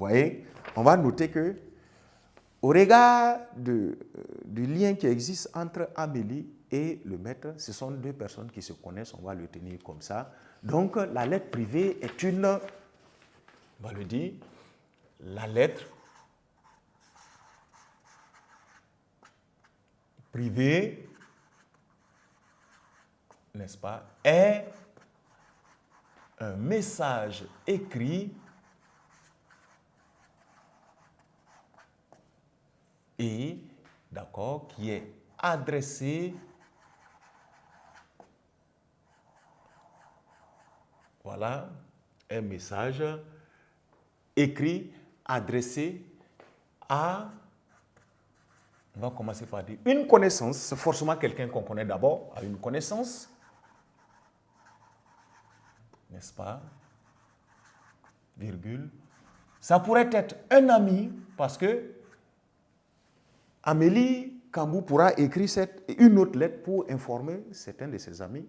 voyez, on va noter que, au regard du lien qui existe entre Amélie et le maître, ce sont deux personnes qui se connaissent, on va le tenir comme ça. Donc, la lettre privée est une, on va le dire, la lettre privée, n'est-ce pas, est un message écrit et, d'accord, qui est adressé, voilà, un message écrit, adressé à, on va commencer par dire, une connaissance, c'est forcément quelqu'un qu'on connaît d'abord, à une connaissance, n'est-ce pas, virgule, ça pourrait être un ami, parce que Amélie Kambou pourra écrire une autre lettre pour informer certains de ses amis,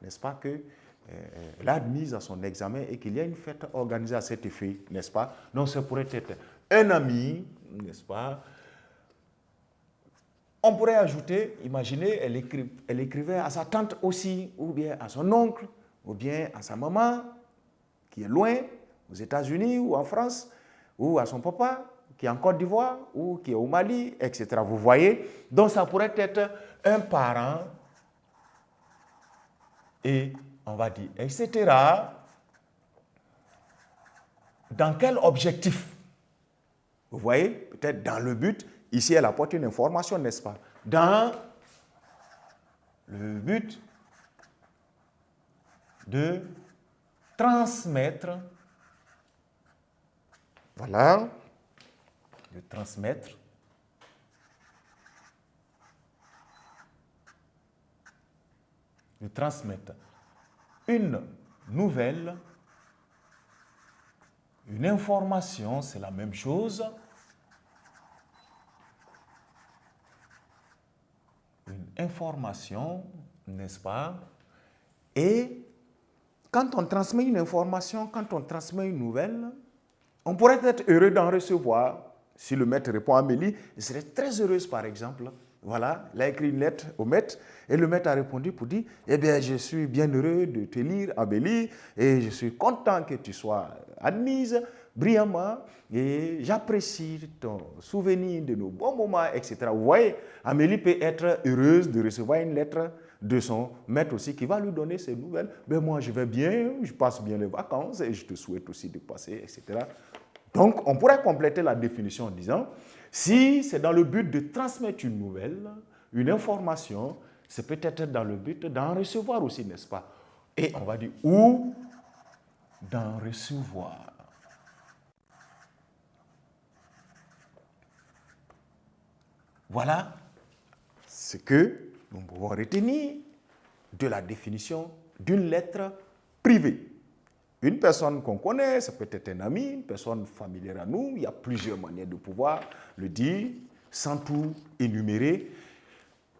n'est-ce pas, qu'elle a admise à son examen et qu'il y a une fête organisée à cet effet, n'est-ce pas. Donc, ça pourrait être un ami, n'est-ce pas. On pourrait ajouter, imaginez, elle écrivait à sa tante aussi, ou bien à son oncle, ou bien à sa maman, qui est loin, aux États-Unis ou en France, ou à son papa, qui est en Côte d'Ivoire, ou qui est au Mali, etc. Vous voyez? Donc, ça pourrait être un parent, et on va dire, etc. Dans quel objectif? Vous voyez? Peut-être dans le but, ici, elle apporte une information, n'est-ce pas? Dans le but de transmettre, voilà, de transmettre une nouvelle, une information, c'est la même chose, une information, n'est-ce pas? Et quand on transmet une information, quand on transmet une nouvelle, on pourrait être heureux d'en recevoir. Si le maître répond à Amélie, elle serait très heureuse, par exemple. Voilà, elle a écrit une lettre au maître et le maître a répondu pour dire, eh bien, je suis bien heureux de te lire, Amélie, et je suis content que tu sois admise brillamment et j'apprécie ton souvenir de nos bons moments, etc. Vous voyez, Amélie peut être heureuse de recevoir une lettre de son maître aussi qui va lui donner ses nouvelles. Ben moi, je vais bien, je passe bien les vacances et je te souhaite aussi de passer, etc. Donc, on pourrait compléter la définition en disant, si c'est dans le but de transmettre une nouvelle, une information, c'est peut-être dans le but d'en recevoir aussi, n'est-ce pas? Et on va dire, ou d'en recevoir. Voilà ce que nous pouvons retenir de la définition d'une lettre privée. Une personne qu'on connaît, ça peut être un ami, une personne familière à nous, il y a plusieurs manières de pouvoir le dire, sans tout énumérer.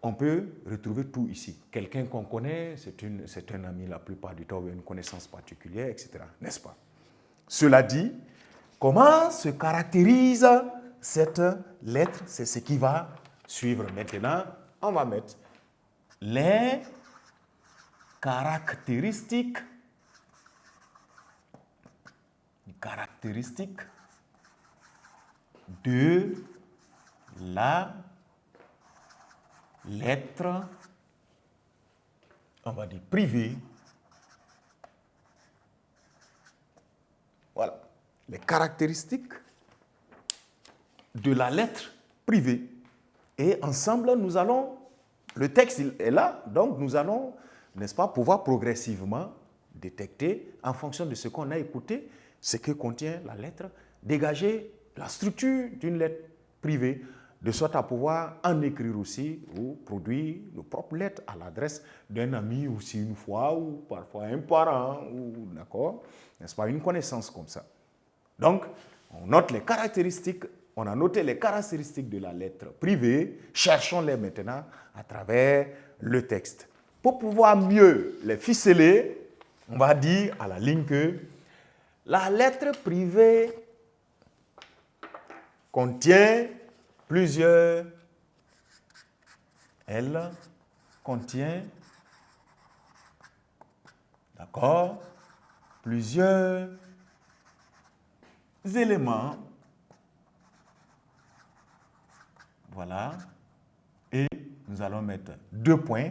On peut retrouver tout ici. Quelqu'un qu'on connaît, c'est un ami la plupart du temps, ou une connaissance particulière, etc. N'est-ce pas? Cela dit, comment se caractérise cette lettre? C'est ce qui va suivre maintenant. On va mettre les caractéristiques de la lettre, on va dire privée. Voilà, les caractéristiques de la lettre privée. Et ensemble, nous allons, le texte est là, donc nous allons, n'est-ce pas, pouvoir progressivement détecter, en fonction de ce qu'on a écouté, ce que contient la lettre, dégager la structure d'une lettre privée, de sorte à pouvoir en écrire aussi ou produire nos propres lettres à l'adresse d'un ami aussi une fois, ou parfois un parent, ou d'accord, n'est-ce pas, une connaissance comme ça. Donc, on note les caractéristiques, on a noté les caractéristiques de la lettre privée, cherchons-les maintenant à travers le texte. Pour pouvoir mieux les ficeler, on va dire à la ligne que la lettre privée contient plusieurs. Elle contient, d'accord, plusieurs éléments. Voilà. Et nous allons mettre 2 points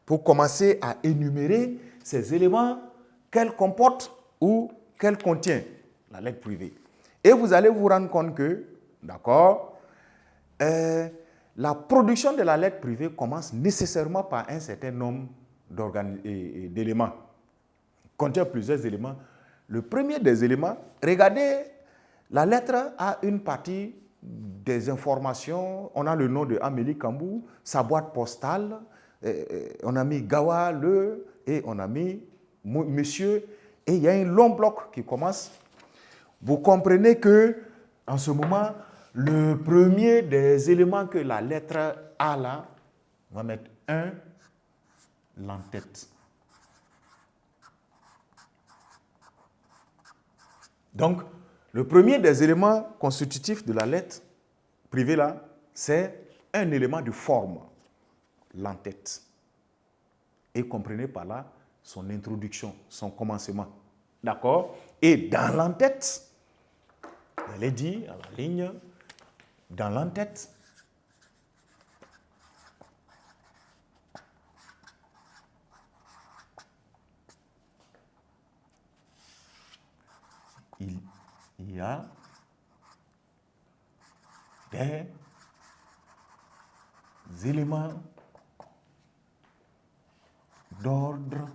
pour commencer à énumérer ces éléments qu'elle comporte ou qu'elle contient, la lettre privée. Et vous allez vous rendre compte que, d'accord, la production de la lettre privée commence nécessairement par un certain nombre d'éléments. Contient plusieurs éléments. Le premier des éléments, regardez, la lettre a une partie des informations. On a le nom de Amélie Kambou, sa boîte postale, on a mis Gawa, et on a mis monsieur, et il y a un long bloc qui commence. Vous comprenez que, en ce moment, le premier des éléments que la lettre a là, on va mettre 1, l'entête. Donc, le premier des éléments constitutifs de la lettre privée là, c'est un élément de forme, l'entête. Et comprenez par là son introduction, son commencement. D'accord? Et dans l'entête, elle est dit à la ligne, dans l'entête, il y a des éléments d'ordre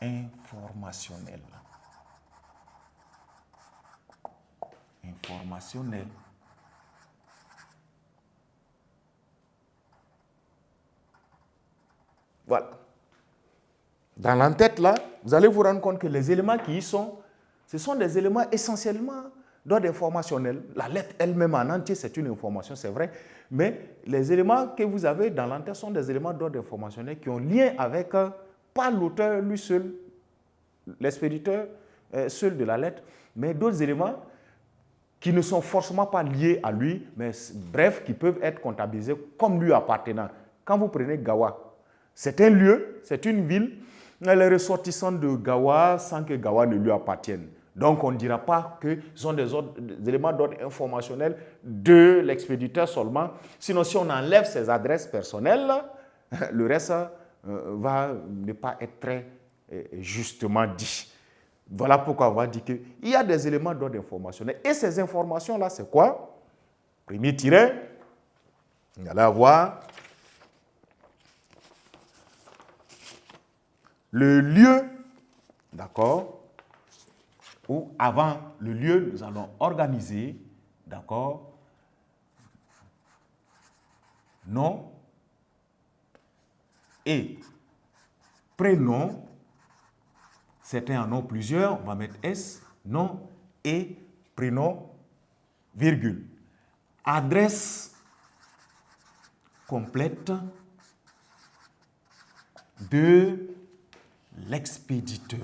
informationnel. Informationnel. Voilà. Dans l'entête, là, vous allez vous rendre compte que les éléments qui y sont, ce sont des éléments essentiellement d'ordre informationnel. La lettre elle-même en entier, c'est une information, c'est vrai, mais les éléments que vous avez dans l'entête sont des éléments d'ordre informationnel qui ont lien avec, pas l'auteur lui seul, l'expéditeur seul de la lettre, mais d'autres éléments qui ne sont forcément pas liés à lui, mais bref, qui peuvent être comptabilisés comme lui appartenant. Quand vous prenez Gawa, c'est un lieu, c'est une ville, elle est ressortissante de Gawa sans que Gawa ne lui appartienne. Donc, on ne dira pas que ce sont des éléments d'ordre informationnel de l'expéditeur seulement. Sinon, si on enlève ses adresses personnelles, le reste va ne pas être très justement dit. Voilà pourquoi on va dire qu'il y a des éléments d'ordre informationnel. Et ces informations-là, c'est quoi? Premier tiret, vous allez avoir le lieu, d'accord, ou avant le lieu, nous allons organiser, d'accord, nom et prénom. Certains en ont plusieurs, on va mettre S, nom et prénom, virgule. Adresse complète de l'expéditeur.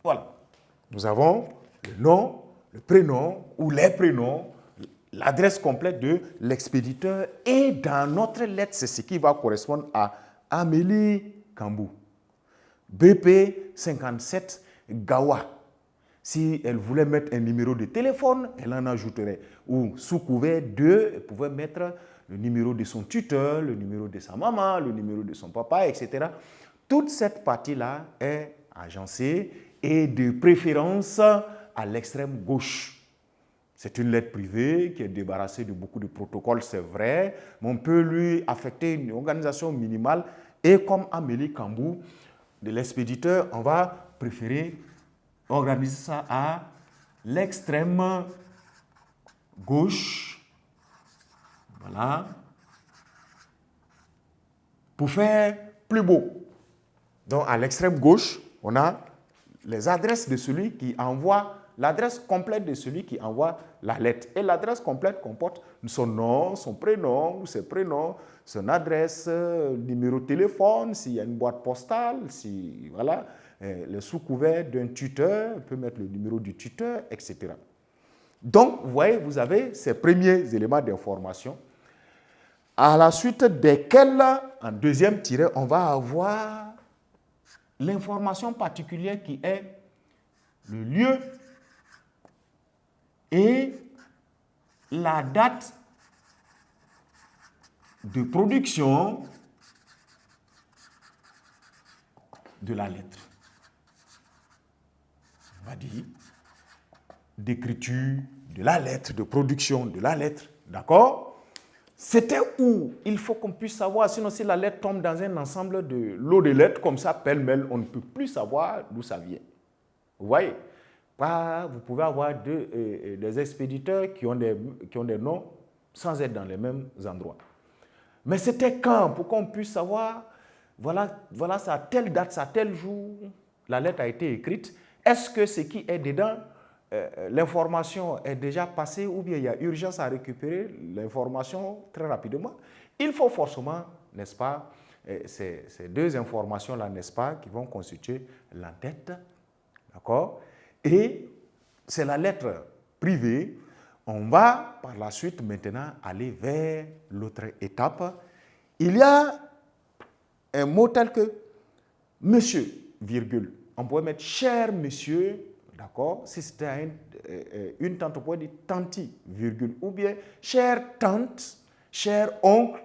Voilà. Nous avons le nom, le prénom ou les prénoms, l'adresse complète de l'expéditeur et dans notre lettre, c'est ce qui va correspondre à Amélie Kambou. BP 57 Gawa. Si elle voulait mettre un numéro de téléphone, elle en ajouterait. Ou sous couvert de, elle pouvait mettre le numéro de son tuteur, le numéro de sa maman, le numéro de son papa, etc. Toute cette partie-là est agencée et de préférence à l'extrême gauche. C'est une lettre privée qui est débarrassée de beaucoup de protocoles, c'est vrai, mais on peut lui affecter une organisation minimale. Et comme Amélie Kambou, de l'expéditeur, on va préférer organiser ça à l'extrême gauche. Voilà. Pour faire plus beau. Donc, à l'extrême gauche, on a les adresses de celui qui envoie l'adresse complète de celui qui envoie la lettre. Et l'adresse complète comporte son nom, son prénom, ses prénoms, son adresse, numéro de téléphone, s'il y a une boîte postale, si, voilà, le sous-couvert d'un tuteur, on peut mettre le numéro du tuteur, etc. Donc, vous voyez, vous avez ces premiers éléments d'information, à la suite desquels, en deuxième tiret, on va avoir l'information particulière qui est le lieu et la date de production de la lettre. On va dire d'écriture de la lettre, de production de la lettre. D'accord? C'était où il faut qu'on puisse savoir, sinon si la lettre tombe dans un ensemble de lots de lettres comme ça, pêle-mêle, on ne peut plus savoir d'où ça vient. Vous voyez? Vous pouvez avoir des expéditeurs qui ont des noms sans être dans les mêmes endroits. Mais c'était quand? Pour qu'on puisse savoir, voilà, c'est à telle date, c'est à tel jour, la lettre a été écrite. Est-ce que ce qui est dedans, l'information est déjà passée ou bien il y a urgence à récupérer l'information très rapidement? Il faut forcément, n'est-ce pas, ces deux informations-là, n'est-ce pas, qui vont constituer l'entête. D'accord? Et c'est la lettre privée. On va par la suite maintenant aller vers l'autre étape. Il y a un mot tel que monsieur, virgule. On pourrait mettre cher monsieur, d'accord? Si c'était une tante, on pourrait dire tanti, virgule. Ou bien chère tante, cher oncle,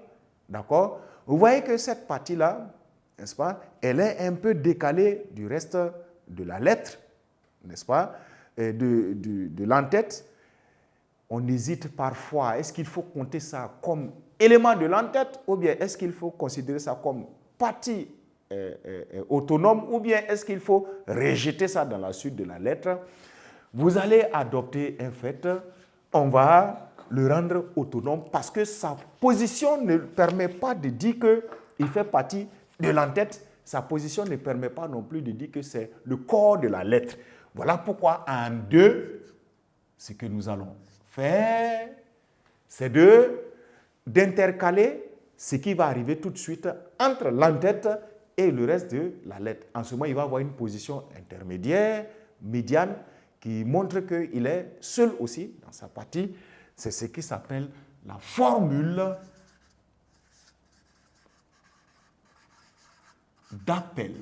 d'accord? Vous voyez que cette partie-là, n'est-ce pas, elle est un peu décalée du reste de la lettre, n'est-ce pas, de l'entête. On hésite parfois, est-ce qu'il faut compter ça comme élément de l'entête ou bien est-ce qu'il faut considérer ça comme partie autonome ou bien est-ce qu'il faut rejeter ça dans la suite de la lettre? Vous allez adopter un fait, on va le rendre autonome parce que sa position ne permet pas de dire qu'il fait partie de l'entête. Sa position ne permet pas non plus de dire que c'est le corps de la lettre. Voilà pourquoi en deux, ce que nous allons faire, c'est d'intercaler ce qui va arriver tout de suite entre l'entête et le reste de la lettre. En ce moment, il va avoir une position intermédiaire, médiane, qui montre qu'il est seul aussi dans sa partie. C'est ce qui s'appelle la formule d'appel.